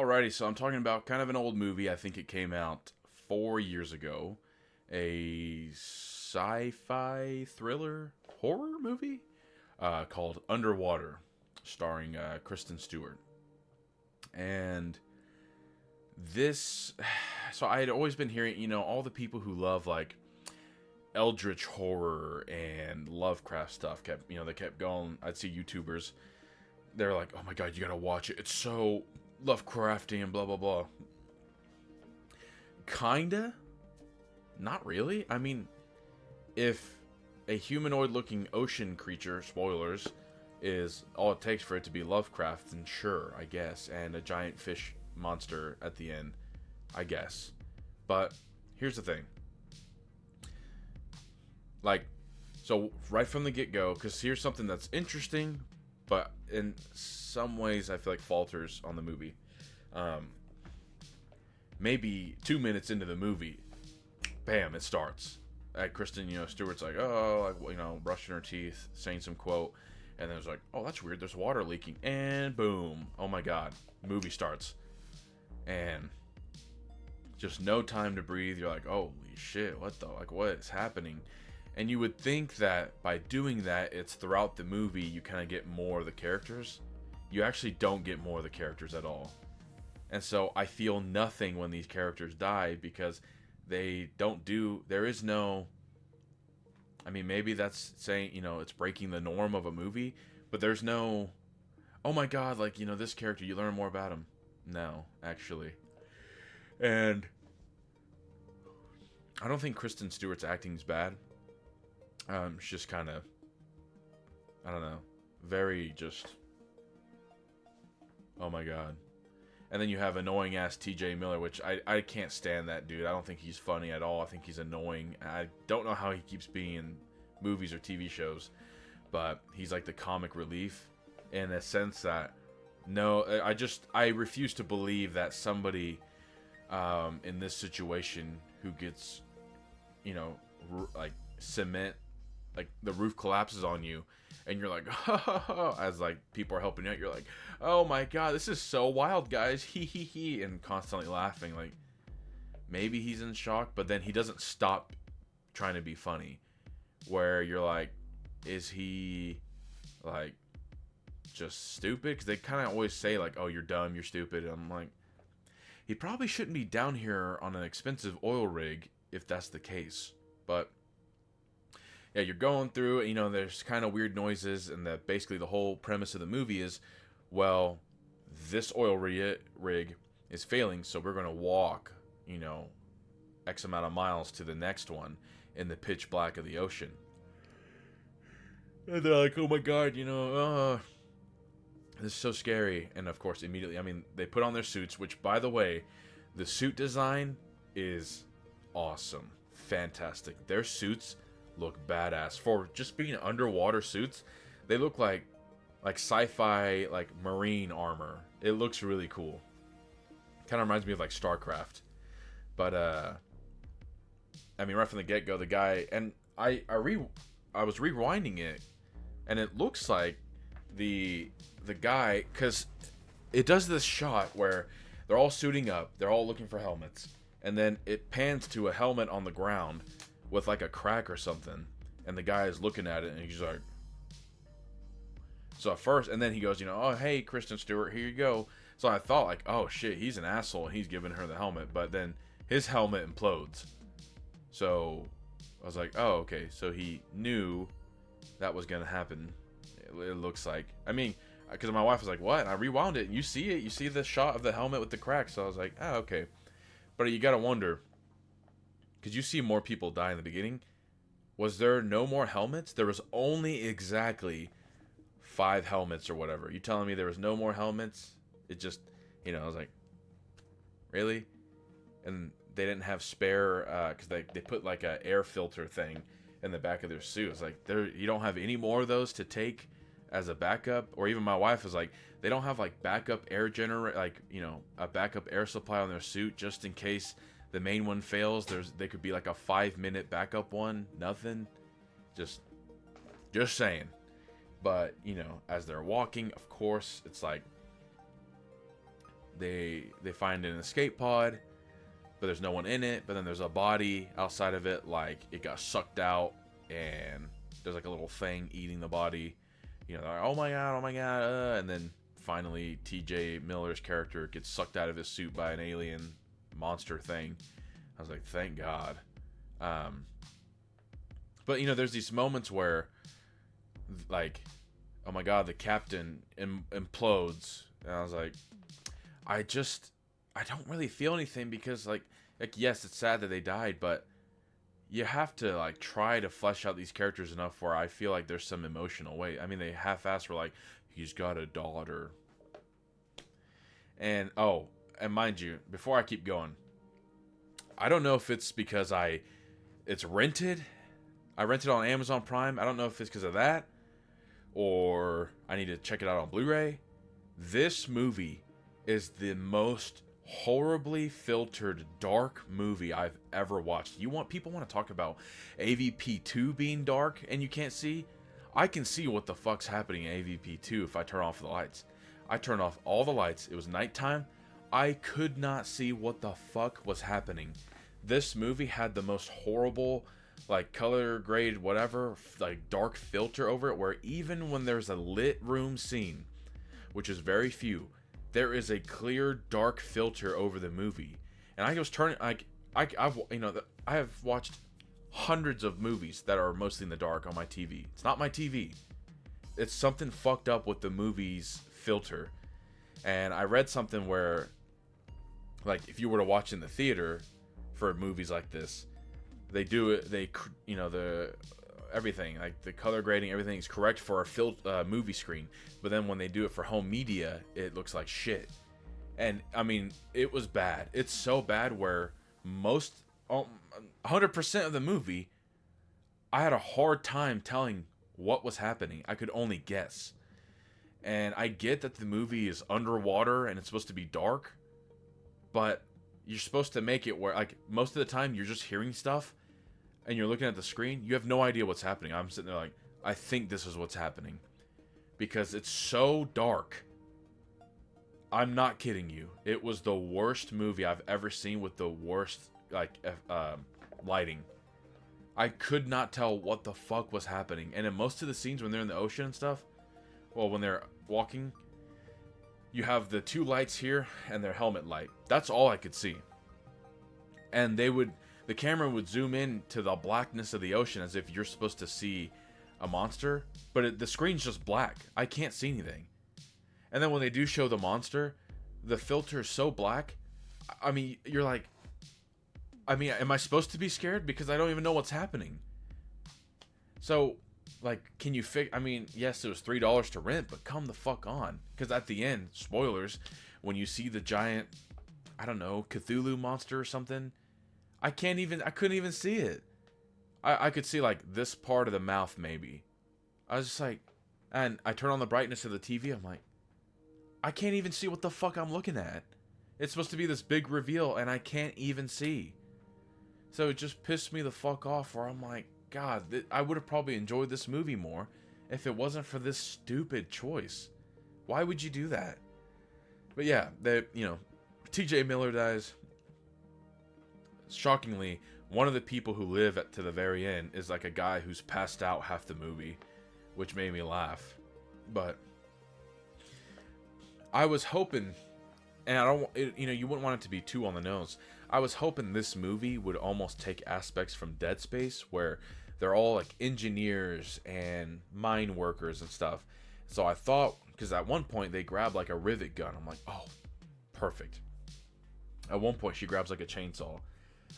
Alrighty, so I'm talking about kind of an old movie. I think it came out 4 years ago. A sci-fi thriller horror movie called Underwater, starring Kristen Stewart. And this, so I had always been hearing, all the people who love like eldritch horror and Lovecraft stuff they kept going. I'd see YouTubers. They're like, "Oh my god, you gotta watch it. It's so Lovecraftian, blah blah blah." Kinda, not really. I mean, if a humanoid-looking ocean creature, spoilers, is all it takes for it to be Lovecraft, then sure, I guess, and a giant fish monster at the end, I guess. But here's the thing. Like, so right from the get-go, because here's something that's interesting, but in some ways I feel like falters on the movie. Maybe 2 minutes into the movie, bam, it starts. Kristen, Stewart's like, oh, like, brushing her teeth, saying some quote, and then it's like, oh, that's weird. There's water leaking, and boom, oh my god, movie starts, and just no time to breathe. You're like, holy shit, what is happening? And you would think that by doing that, it's throughout the movie you kind of get more of the characters. You actually don't get more of the characters at all. And so I feel nothing when these characters die because there is no, I mean, maybe that's saying, it's breaking the norm of a movie, but there's no, oh my god, like, this character, you learn more about him. No, actually. And I don't think Kristen Stewart's acting is bad. It's just kind of, I don't know, very just, oh my god. And then you have annoying ass TJ Miller, which I can't stand that dude. I don't think he's funny at all. I think he's annoying. I don't know how he keeps being in movies or TV shows, but he's like the comic relief in a sense that, no, I refuse to believe that somebody in this situation who gets, like cement, like the roof collapses on you and you're like, as like people are helping you out, you're like, oh my god, this is so wild, guys, he, and constantly laughing. Like, maybe he's in shock, but then he doesn't stop trying to be funny, where you're like, is he like just stupid? Because they kind of always say like, oh, you're dumb, you're stupid, and I'm like, he probably shouldn't be down here on an expensive oil rig if that's the case. But yeah, you're going through, there's kind of weird noises, and that basically the whole premise of the movie is, well, this oil rig is failing, so we're going to walk, X amount of miles to the next one in the pitch black of the ocean. And they're like, oh my god, this is so scary. And of course, immediately, I mean, they put on their suits, which, by the way, the suit design is awesome. Fantastic. Their suits look badass. For just being underwater suits, they look like sci-fi, like marine armor. It looks really cool. Kind of reminds me of like StarCraft. But I mean, right from the get-go, the guy, and I was rewinding it, and it looks like the guy, because it does this shot where they're all suiting up, they're all looking for helmets, and then it pans to a helmet on the ground with like a crack or something, and the guy is looking at it, and he's like, so at first, and then he goes, oh, hey, Kristen Stewart, here you go. So I thought like, oh shit, he's an asshole, and he's giving her the helmet, but then his helmet implodes. So I was like, oh, okay, so he knew that was gonna happen. It looks like, I mean, because my wife was like, what? And I rewound it, and you see the shot of the helmet with the crack. So I was like, oh, okay. But you gotta wonder, because you see more people die in the beginning. Was there no more helmets? There was only exactly 5 helmets or whatever. You telling me there was no more helmets? It just, I was like, really? And they didn't have spare, because they put like a air filter thing in the back of their suit. It's like, you don't have any more of those to take as a backup? Or even my wife was like, they don't have like backup air a backup air supply on their suit just in case the main one fails. They could be like a 5-minute backup one. Nothing. Just saying. But as they're walking, of course, it's like They find an escape pod, but there's no one in it. But then there's a body outside of it, like it got sucked out, and there's like a little thing eating the body. You know, they're like, oh my god, and then finally T.J. Miller's character gets sucked out of his suit by an alien monster thing. I was like, thank God. But you know, there's these moments where, like, oh my god, the captain implodes, and I was like, I don't really feel anything because like yes, it's sad that they died, but you have to like try to flesh out these characters enough where I feel like there's some emotional weight. I mean, they half-assed were like, he's got a daughter, and and mind you, before I keep going, I don't know if it's because it's rented. I rented on Amazon Prime. I don't know if it's because of that, or I need to check it out on Blu-ray. This movie is the most horribly filtered dark movie I've ever watched. People want to talk about AVP2 being dark and you can't see? I can see what the fuck's happening in AVP2 if I turn off the lights. I turned off all the lights. It was nighttime. I could not see what the fuck was happening. This movie had the most horrible, like, color grade whatever, like dark filter over it, where even when there's a lit room scene, which is very few, there is a clear dark filter over the movie. And I was turning, like, I have watched hundreds of movies that are mostly in the dark on my TV. It's not my TV. It's something fucked up with the movie's filter. And I read something where, like, if you were to watch in the theater for movies like this, they do it, the everything, like the color grading, everything is correct for a movie screen, but then when they do it for home media, it looks like shit. And I mean, it was bad. It's so bad where 100% of the movie, I had a hard time telling what was happening. I could only guess. And I get that the movie is underwater and it's supposed to be dark, but you're supposed to make it where, like, most of the time you're just hearing stuff and you're looking at the screen, you have no idea what's happening. I'm sitting there like, I think this is what's happening. Because it's so dark. I'm not kidding you. It was the worst movie I've ever seen with the worst, like, lighting. I could not tell what the fuck was happening. And in most of the scenes when they're in the ocean and stuff, well, when they're walking, you have the two lights here and their helmet light. That's all I could see. And the camera would zoom in to the blackness of the ocean as if you're supposed to see a monster, but the screen's just black. I can't see anything. And then when they do show the monster, the filter is so black. I mean, you're like, am I supposed to be scared? Because I don't even know what's happening. So, like, can you yes, it was $3 to rent, but come the fuck on. Because at the end, spoilers, when you see the giant, I don't know, Cthulhu monster or something, I couldn't even see it. I could see, like, this part of the mouth, maybe. I was just like, and I turn on the brightness of the TV, I'm like, I can't even see what the fuck I'm looking at. It's supposed to be this big reveal, and I can't even see. So it just pissed me the fuck off, where I'm like, God, I would have probably enjoyed this movie more if it wasn't for this stupid choice. Why would you do that? But yeah, T.J. Miller dies. Shockingly, one of the people who live to the very end is like a guy who's passed out half the movie, which made me laugh. But I was hoping, and you wouldn't want it to be too on the nose. I was hoping this movie would almost take aspects from Dead Space, where they're all like engineers and mine workers and stuff. So I thought, because at one point they grab like a rivet gun. I'm like, oh, perfect. At one point she grabs like a chainsaw.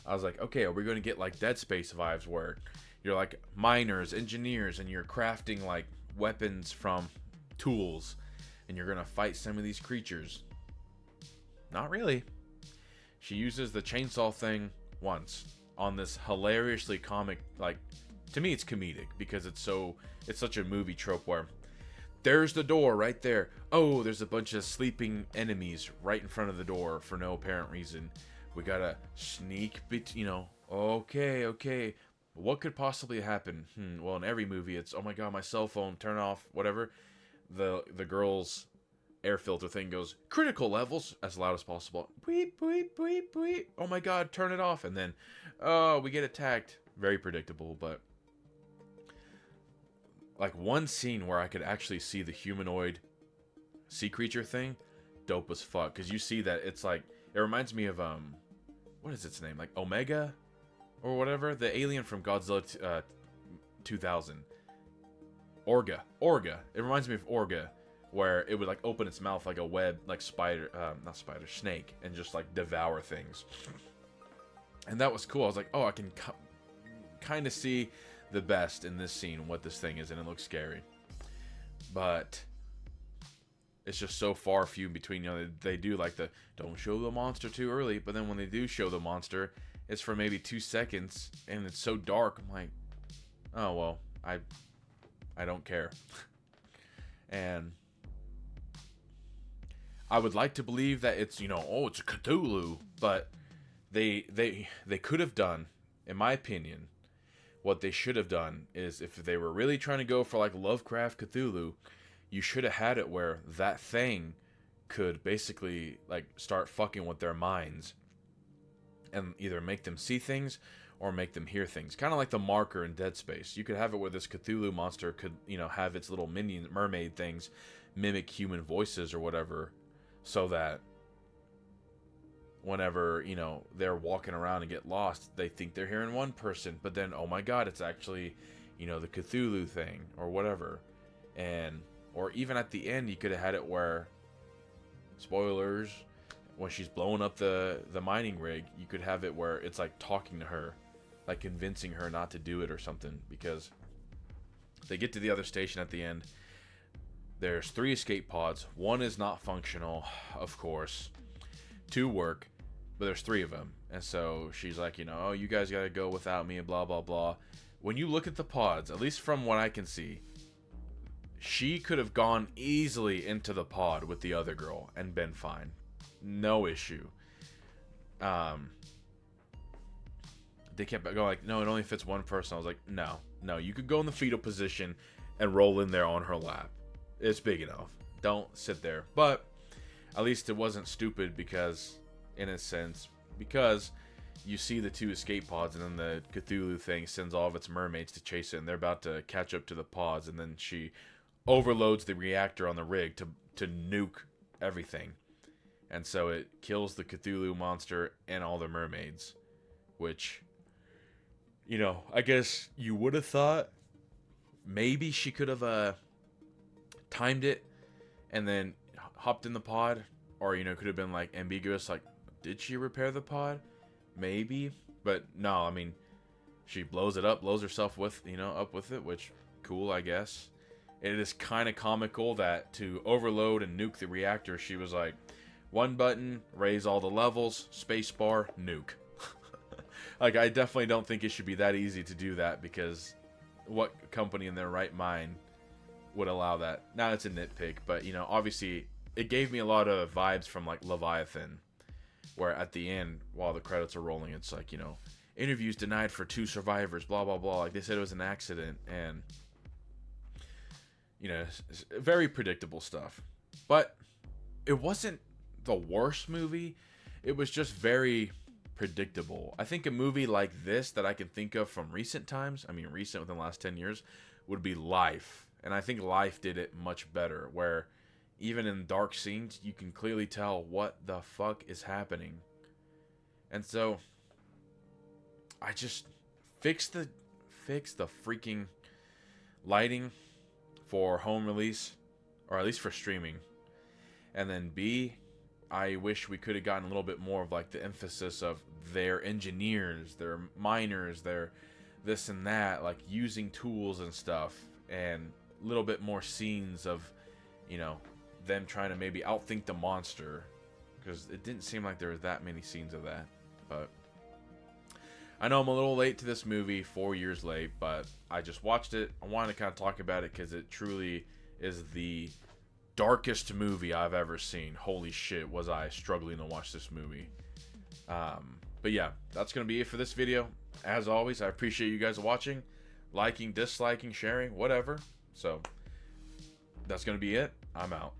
I was like, okay, are we going to get like Dead Space vibes where you're like miners, engineers, and you're crafting like weapons from tools, and you're going to fight some of these creatures? Not really. She uses the chainsaw thing once on this hilariously comic, like, to me it's comedic because it's such a movie trope where there's the door right there. Oh, there's a bunch of sleeping enemies right in front of the door for no apparent reason. We gotta sneak okay. What could possibly happen? Well, in every movie it's, oh my god, my cell phone, turn off, whatever. The girl's air filter thing goes critical levels as loud as possible. Beep, beep, beep, beep. Oh my god, turn it off. And then, oh, we get attacked. Very predictable, but like one scene where I could actually see the humanoid sea creature thing, dope as fuck. Because you see that it's like, it reminds me of, what is its name? Like Omega or whatever? The alien from Godzilla 2000. Orga. It reminds me of Orga, where it would like open its mouth like a web, like snake, and just like devour things. And that was cool. I was like, oh, I can kind of see the best in this scene, what this thing is, and it looks scary. But it's just so far few between. You know, they do like the don't show the monster too early, but then when they do show the monster, it's for maybe 2 seconds, and it's so dark. I'm like, oh well, I don't care. And I would like to believe that it's, you know, oh, it's a Cthulhu, but they could have done, in my opinion, what they should have done is, if they were really trying to go for like Lovecraft Cthulhu, you should have had it where that thing could basically like start fucking with their minds and either make them see things or make them hear things. Kind of like the marker in Dead Space. You could have it where this Cthulhu monster could, you know, have its little minion mermaid things mimic human voices or whatever, so that whenever, you know, they're walking around and get lost, they think they're hearing one person, but then, oh my god, it's actually, you know, the Cthulhu thing or whatever. And or even at the end, you could have had it where, spoilers, when she's blowing up the mining rig, you could have it where it's like talking to her, like convincing her not to do it or something, because they get to the other station at the end. There's 3 escape pods. 1 is not functional, of course. 2 work, but there's 3 of them. And so she's like, you know, oh, you guys gotta go without me and blah, blah, blah. When you look at the pods, at least from what I can see, she could have gone easily into the pod with the other girl and been fine. No issue. They kept going like, no, it only fits 1 person. I was like, no, you could go in the fetal position and roll in there on her lap. It's big enough. Don't sit there. But at least it wasn't stupid, because, in a sense, because you see the 2 escape pods, and then the Cthulhu thing sends all of its mermaids to chase it, and they're about to catch up to the pods, and then she overloads the reactor on the rig to nuke everything. And so it kills the Cthulhu monster and all the mermaids, which, you know, I guess you would have thought maybe she could have timed it and then hopped in the pod, or, you know, could have been like ambiguous, like, did she repair the pod? Maybe, but no, I mean, she blows it up, blows herself with, you know, up with it, which, cool, I guess. It is kind of comical that to overload and nuke the reactor, she was like, 1 button, raise all the levels, spacebar, nuke. Like, I definitely don't think it should be that easy to do that, because what company in their right mind would allow that? Now, it's a nitpick, but, you know, obviously, it gave me a lot of vibes from, like, Leviathan, where at the end, while the credits are rolling, it's like, you know, interviews denied for 2 survivors, blah, blah, blah. Like, they said it was an accident, and, you know, it's very predictable stuff. But it wasn't the worst movie. It was just very predictable. I think a movie like this that I can think of from recent times, I mean recent within the last 10 years, would be Life. And I think Life did it much better, where even in dark scenes, you can clearly tell what the fuck is happening. And so I just fix the freaking lighting for home release, or at least for streaming. And then B, I wish we could have gotten a little bit more of like the emphasis of their engineers, their miners, their this and that, like using tools and stuff, and a little bit more scenes of, you know, them trying to maybe outthink the monster, because it didn't seem like there was that many scenes of that. But I know I'm a little late to this movie, 4 years late, but I just watched it. I wanted to kind of talk about it because it truly is the darkest movie I've ever seen. Holy shit, was I struggling to watch this movie. But yeah, that's going to be it for this video. As always, I appreciate you guys watching, liking, disliking, sharing, whatever. So that's going to be it. I'm out.